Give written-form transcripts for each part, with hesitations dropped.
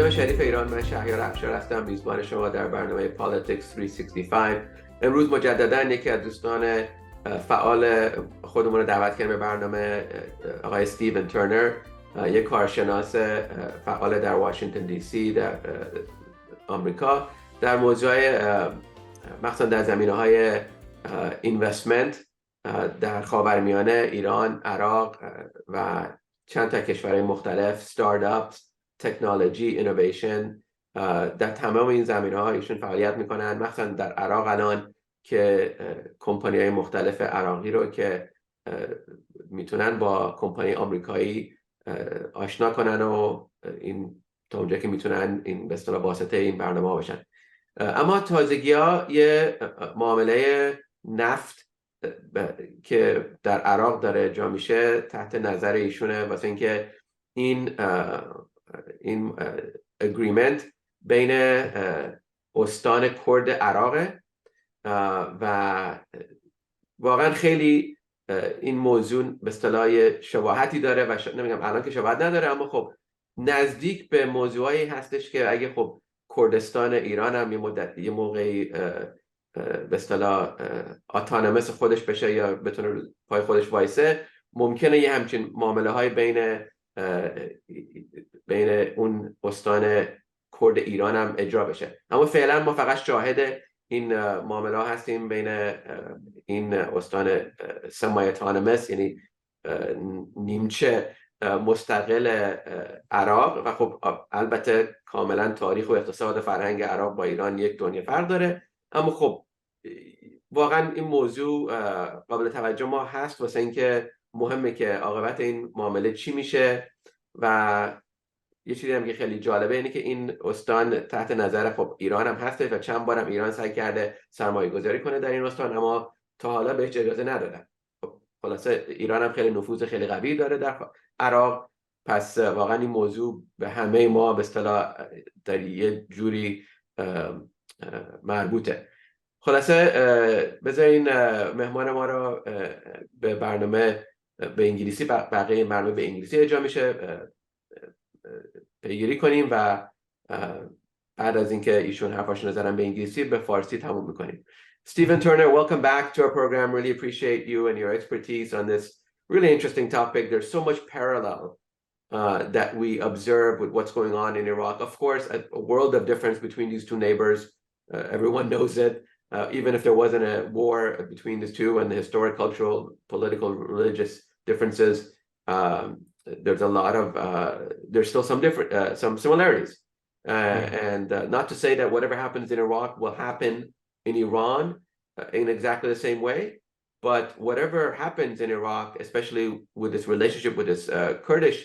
نام شریف ایران، من شهریار افشار هستم، میزبان شما در برنامه Politics 365. امروز مجددا یکی از دوستان فعال خودمون رو دعوت کردیم به برنامه، آقای استیون ترنر، یک کارشناس فعال در واشنگتن دی سی در آمریکا، در موضوع مخصوصا در زمینه‌های اینوستمنت در خاورمیانه، ایران، عراق و چند تا کشورهای مختلف، ستارتاپس، تکنولوژی، اینویشن، در تمام این زمینه‌ها ایشون فعالیت میکنن. مثلا در عراق الان که کمپانی‌های مختلف عراقی رو که میتونن با کمپانی آمریکایی آشنا کنن و این تا اونجا که میتونن این به اصطلاح واسطه این برنامه باشن. اما تازگی‌ها یه معامله نفت که در عراق داره اجرا میشه تحت نظر ایشونه، واسه اینکه این اگریمنت بین استان کرد عراقه و واقعا خیلی این موضوع به اصطلاح شباهتی داره و نمیگم الان که شباهت نداره، اما خب نزدیک به موضوعی هستش که اگه خب کردستان ایران هم یه موقعی به اصطلاح اتونومس خودش بشه یا بتونه پای خودش وایسه، ممکنه یه همچین معامله های بین اون استان کرد ایران هم اجرا بشه. اما فعلا ما فقط شاهد این معامله ها هستیم بین این استان سمی اتونومس، یعنی نیمچه مستقل عراق، و خب البته کاملا تاریخ و اقتصاد و فرهنگ عراق با ایران یک دنیا فرق داره، اما خب واقعا این موضوع قابل توجه ما هست واسه اینکه مهمه که عاقبت این معامله چی میشه. و یه چیزی هم که خیلی جالبه اینه که این استان تحت نظر خب ایران هم هسته و چند بارم ایران سعی کرده سرمایه گذاری کنه در این استان، اما تا حالا بهش اجازه ندادن. خب خلاصه ایران هم خیلی نفوذ خیلی قوی داره در عراق، پس واقعا این موضوع به همه ما به اصطلاح در یه جوری مربوطه. خلاصه بذارین مهمان ما رو به برنامه به انگلیسی، بقیه برنامه به انگلیسی اجرا میشه، پیگیری کنیم و بعد از اینکه ایشون حرفاشون رو زدن به انگلیسی به فارسی تموم میکنیم. Stephen Terner, welcome back to our program. Really appreciate you and your expertise on this really interesting topic. There's so much parallel that we observe with what's going on in Iraq. Of course, a world of difference between these two neighbors. Everyone knows it. Even if there wasn't a war between these two and the historic, cultural, political, religious differences, there's a lot of there's still some similarities, and not to say that whatever happens in Iraq will happen in Iran in exactly the same way, but whatever happens in Iraq, especially with this relationship with this Kurdish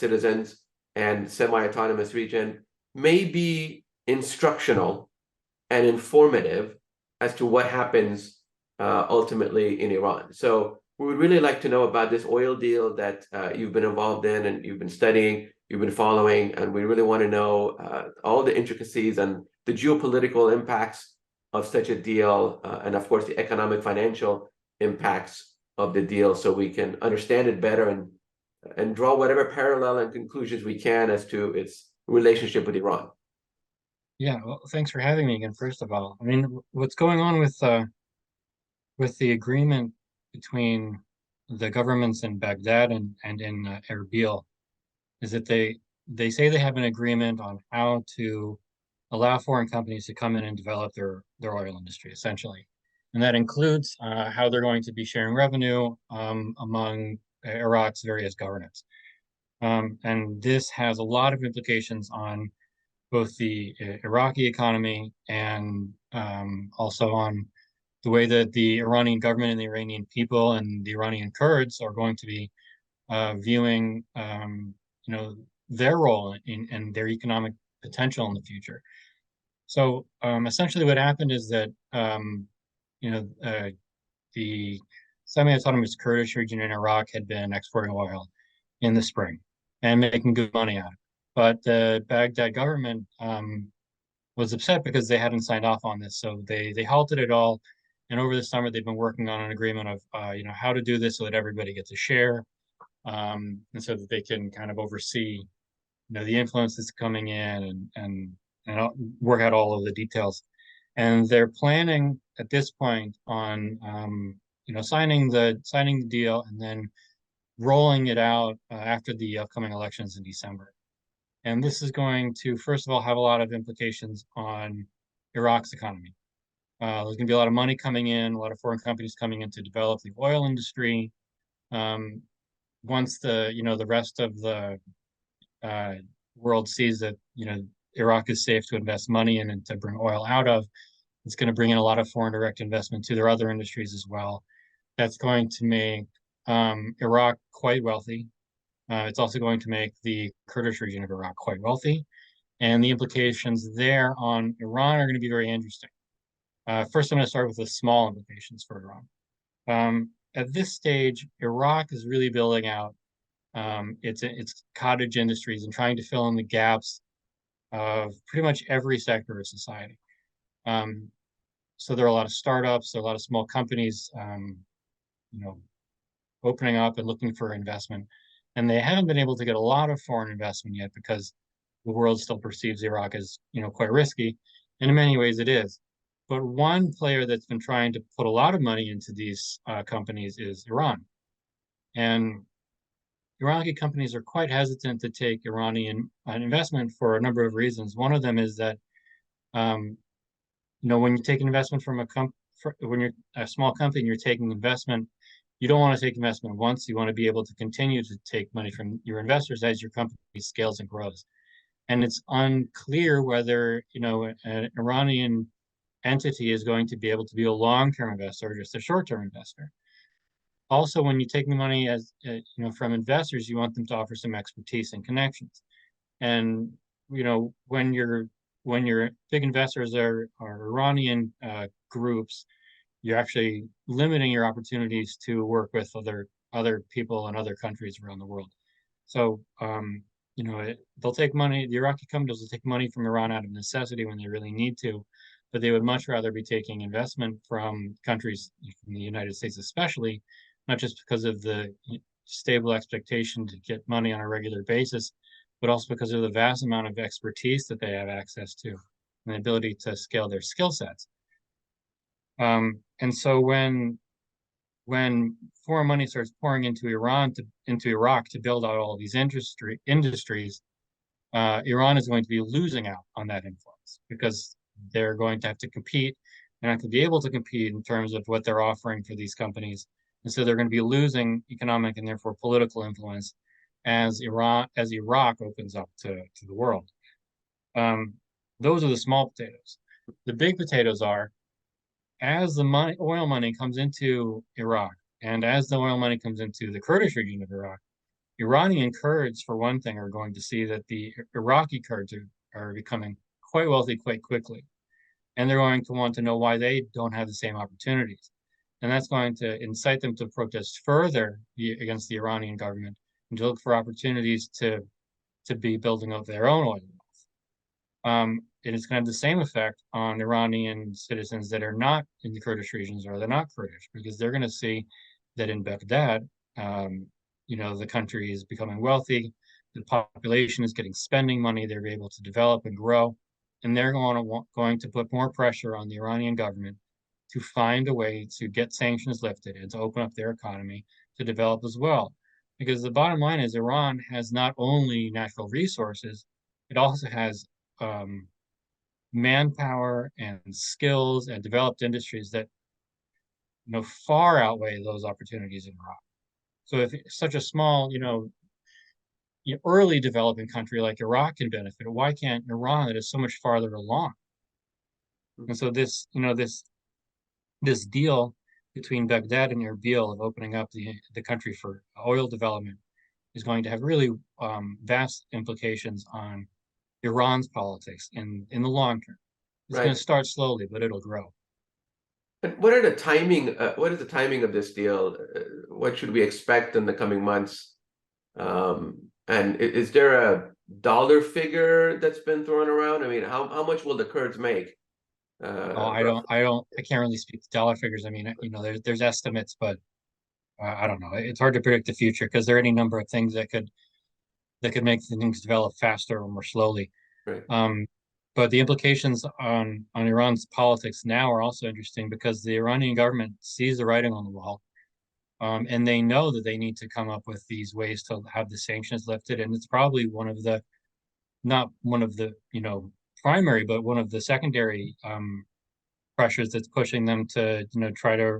citizens and semi-autonomous region, may be instructional and informative as to what happens ultimately in Iran. So we would really like to know about this oil deal that you've been involved in and you've been studying, you've been following, and we really want to know all the intricacies and the geopolitical impacts of such a deal, and of course the economic, financial impacts of the deal, so we can understand it better and draw whatever parallel and conclusions we can as to its relationship with Iran. Yeah, well, thanks for having me again, first of all. I mean, what's going on with the agreement between the governments in Baghdad and in Erbil is that they say they have an agreement on how to allow foreign companies to come in and develop their oil industry, essentially. And that includes how they're going to be sharing revenue among Iraq's various governments. And this has a lot of implications on both the Iraqi economy and also on the way that the Iranian government and the Iranian people and the Iranian Kurds are going to be viewing, their role in their economic potential in the future. So essentially, what happened is that the semi-autonomous Kurdish region in Iraq had been exporting oil in the spring and making good money out of it. But the Baghdad government was upset because they hadn't signed off on this, so they halted it all. And over the summer, they've been working on an agreement of how to do this so that everybody gets a share, and so that they can kind of oversee the influence that's coming in, and I'll work out all of the details. And they're planning at this point on signing the deal and then rolling it out after the upcoming elections in December. And this is going to, first of all, have a lot of implications on Iraq's economy. There's going to be a lot of money coming in, a lot of foreign companies coming in to develop the oil industry. Once the rest of the uh, world sees that Iraq is safe to invest money in and to bring oil out of, it's going to bring in a lot of foreign direct investment to their other industries as well. That's going to make Iraq quite wealthy. It's also going to make the Kurdish region of Iraq quite wealthy. And the implications there on Iran are going to be very interesting. First, I'm going to start with the small implications for Iran. At this stage, Iraq is really building out its cottage industries and trying to fill in the gaps of pretty much every sector of society. So there are a lot of startups, there are a lot of small companies, opening up and looking for investment. And they haven't been able to get a lot of foreign investment yet because the world still perceives Iraq as, quite risky. And in many ways it is. But one player that's been trying to put a lot of money into these companies is Iran. And Iraqi companies are quite hesitant to take Iranian investment for a number of reasons. One of them is that, when you take an investment from when you're a small company and you're taking investment, you don't want to take investment once. You want to be able to continue to take money from your investors as your company scales and grows. And it's unclear whether, an Iranian entity is going to be able to be a long-term investor or just a short-term investor. Also, when you take the money from investors, you want them to offer some expertise and connections. And when your big investors are Iranian groups, you're actually limiting your opportunities to work with other people in other countries around the world. So they'll take money. The Iraqi companies will take money from Iran out of necessity when they really need to, but they would much rather be taking investment from countries, from the United States especially, not just because of the stable expectation to get money on a regular basis, but also because of the vast amount of expertise that they have access to and the ability to scale their skill sets. And so when foreign money starts pouring into Iraq to build out all these industries, Iran is going to be losing out on that influence because they're going to have to compete. They're not going to be able to compete in terms of what they're offering for these companies. And so they're going to be losing economic and therefore political influence as Iraq opens up to the world. Those are the small potatoes. The big potatoes are, as the oil money comes into Iraq, and as the oil money comes into the Kurdish region of Iraq, Iranian Kurds, for one thing, are going to see that the Iraqi Kurds are becoming quite wealthy quite quickly. And they're going to want to know why they don't have the same opportunities. And that's going to incite them to protest further against the Iranian government and to look for opportunities to be building up their own oil wells. And it's going to have the same effect on Iranian citizens that are not in the Kurdish regions or they're not Kurdish, because they're going to see that in Baghdad, the country is becoming wealthy, the population is getting spending money, they're able to develop and grow, and they're going to put more pressure on the Iranian government to find a way to get sanctions lifted and to open up their economy to develop as well. Because the bottom line is Iran has not only natural resources, it also has manpower and skills and developed industries that far outweigh those opportunities in Iraq. So if such a small, early developing country like Iraq can benefit, why can't Iran, that is so much farther along? And so this deal between Baghdad and Erbil of opening up the country for oil development is going to have really vast implications on Iran's politics in the long term. It's going to start slowly, but it'll grow. And what are the timing? What is the timing of this deal? What should we expect in the coming months? And is there a dollar figure that's been thrown around? I mean, how much will the Kurds make? I can't really speak to dollar figures. I mean, there's estimates, but I don't know. It's hard to predict the future because there are any number of things that could that could make things develop faster or more slowly. Right. Um, but the implications on Iran's politics now are also interesting because the Iranian government sees the writing on the wall, and they know that they need to come up with these ways to have the sanctions lifted. And it's probably one of the, not one of the, primary, but one of the secondary pressures that's pushing them to, try to,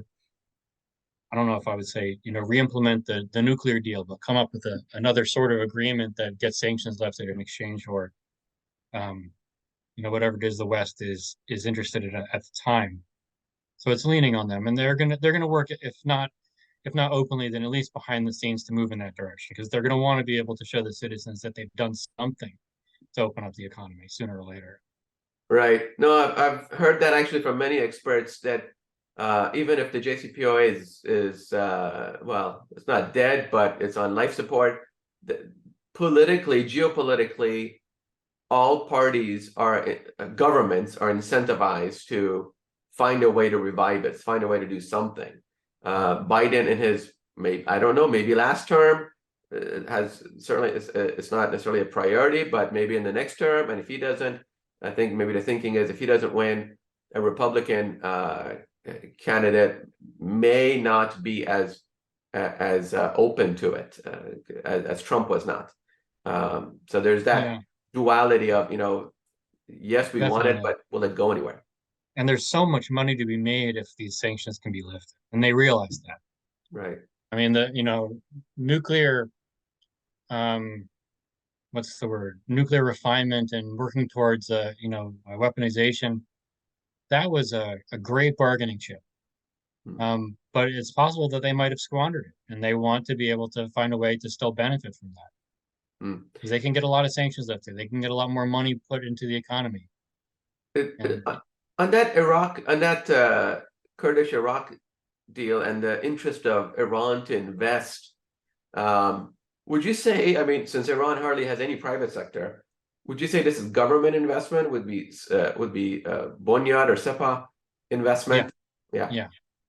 I don't know if I would say, re-implement the nuclear deal, but come up with another sort of agreement that gets sanctions lifted in exchange for, um, whatever it is the West is interested in at the time. So it's leaning on them, and they're gonna work, if not openly, then at least behind the scenes to move in that direction, because they're gonna want to be able to show the citizens that they've done something to open up the economy sooner or later. Right. No, I've heard that actually from many experts that even if the JCPOA is well, it's not dead, but it's on life support. Politically, geopolitically, all parties governments are incentivized to find a way to revive it, find a way to do something. Biden in his, maybe, I don't know, maybe last term has certainly, it's not necessarily a priority, but maybe in the next term, and if he doesn't, I think maybe the thinking is if he doesn't win, a Republican candidate may not be as open to it as Trump was not. So there's that Yeah, duality of, yes, we want it, definitely. but will it go anywhere? And there's so much money to be made if these sanctions can be lifted, and they realize that. Right. I mean, the nuclear, um, what's the word? Nuclear refinement and working towards weaponization. That was a great bargaining chip. Hmm. But it's possible that they might have squandered it, and they want to be able to find a way to still benefit from that Hmm. because they can get a lot of sanctions lifted. They can get a lot more money put into the economy. And On that Iraq, on that Kurdish Iraq deal and the interest of Iran to invest, would you say, I mean, since Iran hardly has any private sector, would you say this is government investment? Would be Bonyad or Sepa yeah, investment? Yeah. yeah,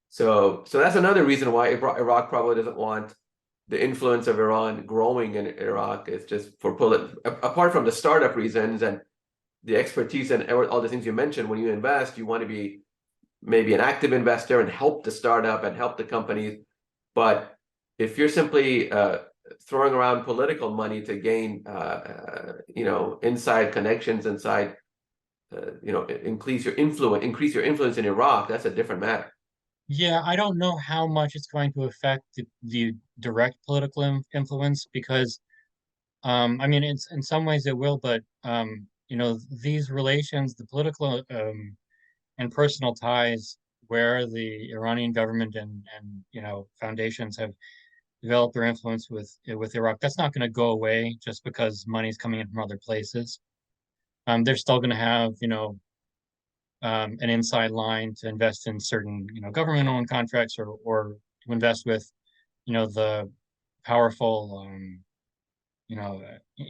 So that's another reason why Iraq probably doesn't want the influence of Iran growing in Iraq. It's just for apart from the startup reasons and the expertise and all the things you mentioned. When you invest, you want to be maybe an active investor and help the startup and help the companies. But if you're simply throwing around political money to gain, inside connections, inside, increase your influence in Iraq, that's a different matter. yeah. I don't know how much it's going to affect the direct political influence because, I mean, it's in some ways it will, but these relations, the political and personal ties where the Iranian government and foundations have developed their influence with Iraq, that's not going to go away just because money's coming in from other places. They're still going to have an inside line to invest in certain government-owned contracts or to invest with the powerful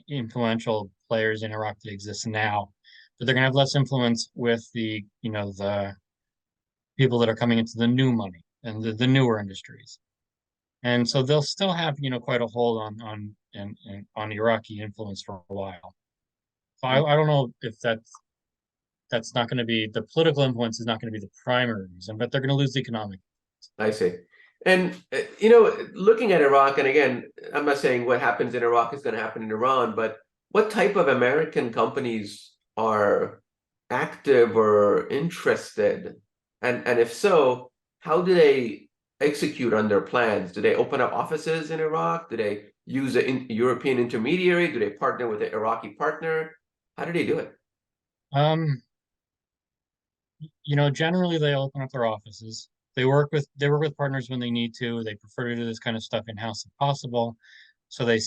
influential players in Iraq that exist now. But they're going to have less influence with the people that are coming into the new money and the newer industries. And so they'll still have, quite a hold on Iraqi influence for a while. So I don't know if that's not going to be the political influence is not going to be the primary reason, but they're going to lose the economic. I see. And looking at Iraq, and again, I'm not saying what happens in Iraq is going to happen in Iran, but what type of American companies are active or interested? And if so, how do they execute on their plans? Do they open up offices in Iraq? Do they use a European intermediary? Do they partner with an Iraqi partner? How do they do it? Um, generally they open up their offices. They work with partners when they need to. They prefer to do this kind of stuff in-house if possible. So they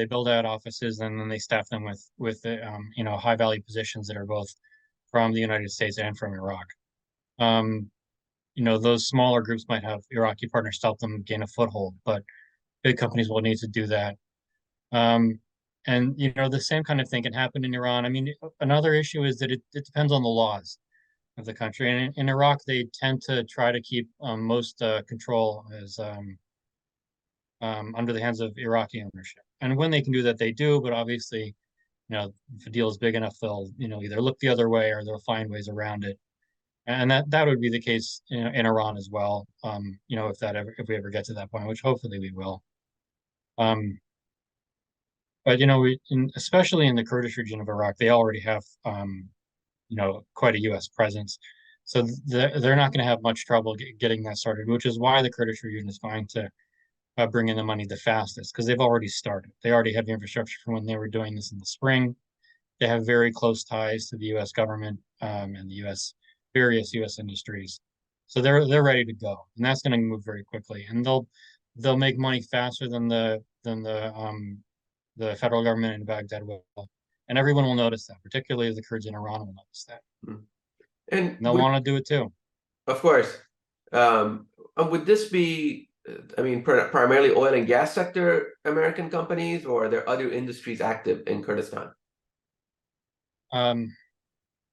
build out offices and then they staff them with high value positions that are both from the United States and from Iraq. Um, those smaller groups might have Iraqi partners to help them gain a foothold, but big companies will need to do that. Um, and the same kind of thing can happen in Iran. I mean, another issue is that it depends on the laws of the country. And in Iraq, they tend to try to keep most control as under the hands of Iraqi ownership. And when they can do that, they do. But obviously, if a deal is big enough, they'll either look the other way or they'll find ways around it. And that would be the case in Iran as well. If we ever get to that point, which hopefully we will. But especially in the Kurdish region of Iraq, they already have quite a U.S. presence, so they're not going to have much trouble getting that started. Which is why the Kurdish region is going to bring in the money the fastest, because they've already started. They already have the infrastructure from when they were doing this in the spring. They have very close ties to the U.S. government and the various U.S. industries, so they're ready to go, and that's going to move very quickly. And they'll make money faster than the federal government in Baghdad will, and everyone will notice that, particularly the Kurds in Iran will notice that, And they'll want to do it too. Of course, would this be? I mean, primarily oil and gas sector American companies, or are there other industries active in Kurdistan?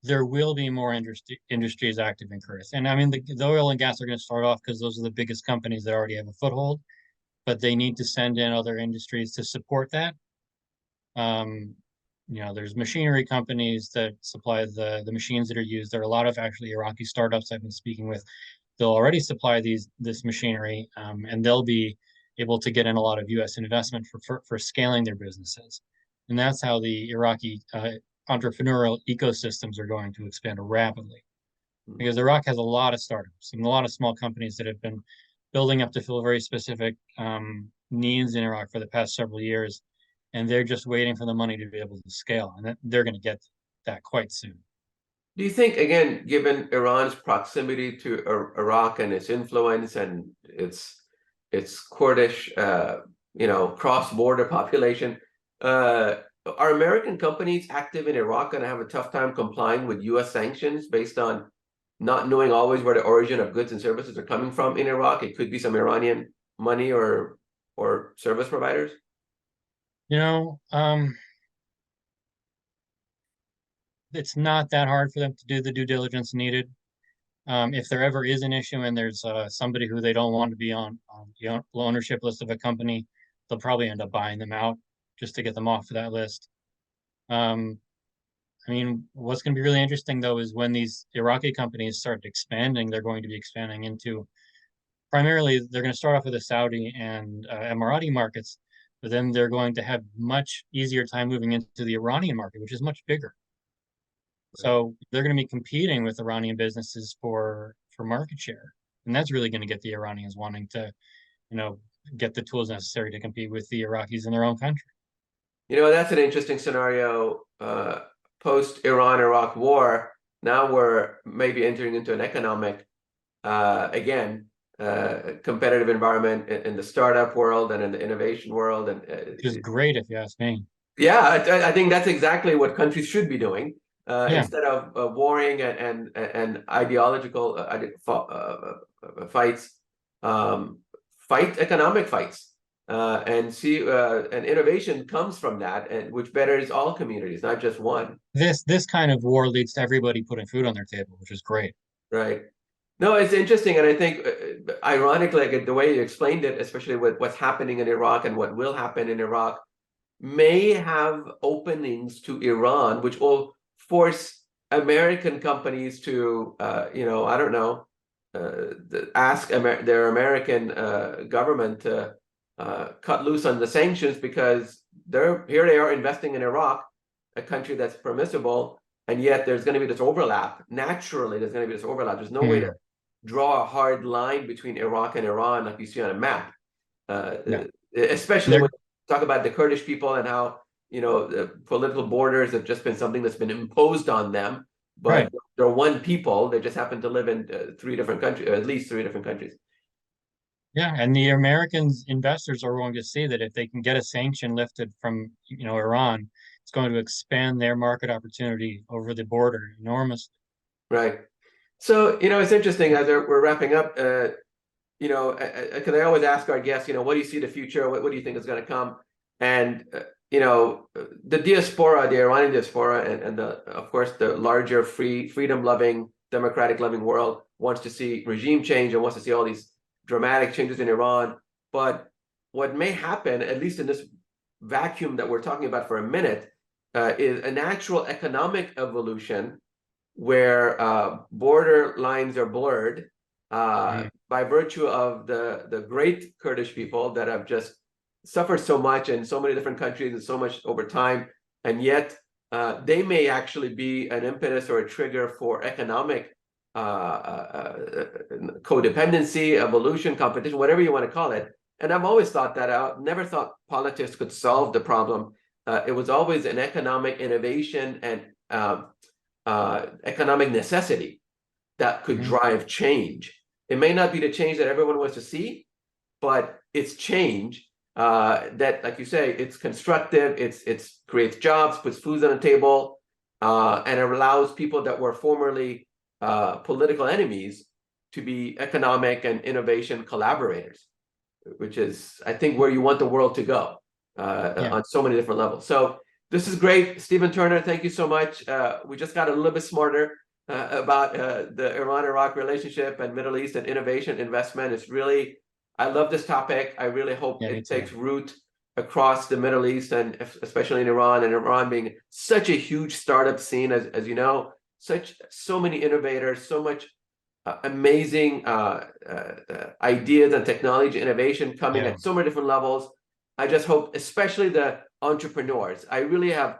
There will be more industries active in Kurdistan. And I mean, the oil and gas are going to start off because those are the biggest companies that already have a foothold, but they need to send in other industries to support that. There's machinery companies that supply the machines that are used. There are a lot of actually Iraqi startups I've been speaking with. They'll already supply this machinery, and they'll be able to get in a lot of U.S. investment for scaling their businesses. And that's how the Iraqi entrepreneurial ecosystems are going to expand rapidly, because Iraq has a lot of startups and a lot of small companies that have been building up to fill very specific needs in Iraq for the past several years, and they're just waiting for the money to be able to scale, and they're going to get that quite soon. Do you think, again, given Iran's proximity to Iraq and its influence and its Kurdish, cross-border population, are American companies active in Iraq going to have a tough time complying with U.S. sanctions based on not knowing always where the origin of goods and services are coming from in Iraq? It could be some Iranian money or service providers. It's not that hard for them to do the due diligence needed. If there ever is an issue and there's somebody who they don't want to be on the ownership list of a company, they'll probably end up buying them out just to get them off of that list. What's going to be really interesting, though, is when these Iraqi companies start expanding, they're going to be expanding into primarily, they're going to start off with the Saudi and Emirati markets, but then they're going to have much easier time moving into the Iranian market, which is much bigger. So they're going to be competing with Iranian businesses for market share, and that's really going to get the Iranians wanting to, get the tools necessary to compete with the Iraqis in their own country. That's an interesting scenario. Post-Iran-Iraq war, now we're maybe entering into an economic, competitive environment in the startup world and in the innovation world, and which is great if you ask me. Yeah, I think that's exactly what countries should be doing. Instead of warring and ideological fights, fight economic fights, and innovation comes from that, and which betters all communities, not just one. This kind of war leads to everybody putting food on their table, which is great. Right. No, it's interesting, and I think, ironically, the way you explained it, especially with what's happening in Iraq and what will happen in Iraq, may have openings to Iran, which will force American companies to, ask their American government to cut loose on the sanctions, because they are investing in Iraq, a country that's permissible, and yet there's going to be this overlap. Naturally, there's going to be this overlap. There's no way to draw a hard line between Iraq and Iran like you see on a map, especially when you talk about the Kurdish people and how the political borders have just been something that's been imposed on them, but they're one people. They just happen to live in 3 different countries, at least 3 different countries. Yeah, and the Americans investors are going to see that if they can get a sanction lifted from Iran, it's going to expand their market opportunity over the border enormously. Right. So it's interesting as we're wrapping up. Because I always ask our guests, what do you see the future? What do you think is going to come? And the diaspora, the Iranian diaspora, and of course the larger freedom-loving, democratic-loving world wants to see regime change and wants to see all these dramatic changes in Iran. But what may happen, at least in this vacuum that we're talking about for a minute, is a natural economic evolution where border lines are blurred by virtue of the great Kurdish people that have just suffered so much in so many different countries and so much over time, and yet they may actually be an impetus or a trigger for economic codependency, evolution, competition, whatever you want to call it. And I've always thought that out, never thought politics could solve the problem. It was always an economic innovation and economic necessity that could drive change. It may not be the change that everyone wants to see, but it's change that, like you say, it's constructive, it's creates jobs, puts food on the table, and it allows people that were formerly political enemies to be economic and innovation collaborators, which is, I think, where you want the world to go on so many different levels. So this is great. Stephen Terner, thank you so much. We just got a little bit smarter about the Iran-Iraq relationship and Middle East and innovation investment. It's really, I love this topic. I really hope it takes root across the Middle East, and especially in Iran, and Iran being such a huge startup scene, as you know, so many innovators, so much amazing ideas and technology innovation coming at so many different levels. I just hope, especially the entrepreneurs, I really have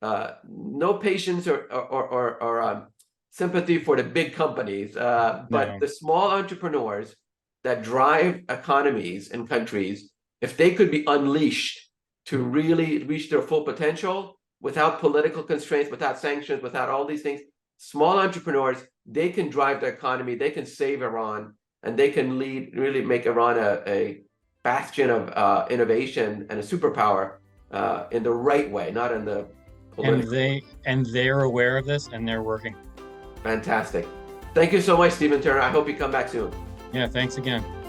no patience or sympathy for the big companies, but the small entrepreneurs that drive economies and countries, if they could be unleashed to really reach their full potential without political constraints, without sanctions, without all these things, small entrepreneurs, they can drive the economy, they can save Iran, and they can really make Iran a bastion of innovation and a superpower in the right way, not in the political way. And they're aware of this, and they're working. Fantastic. Thank you so much, Stephen Terner. I hope you come back soon. Yeah, thanks again.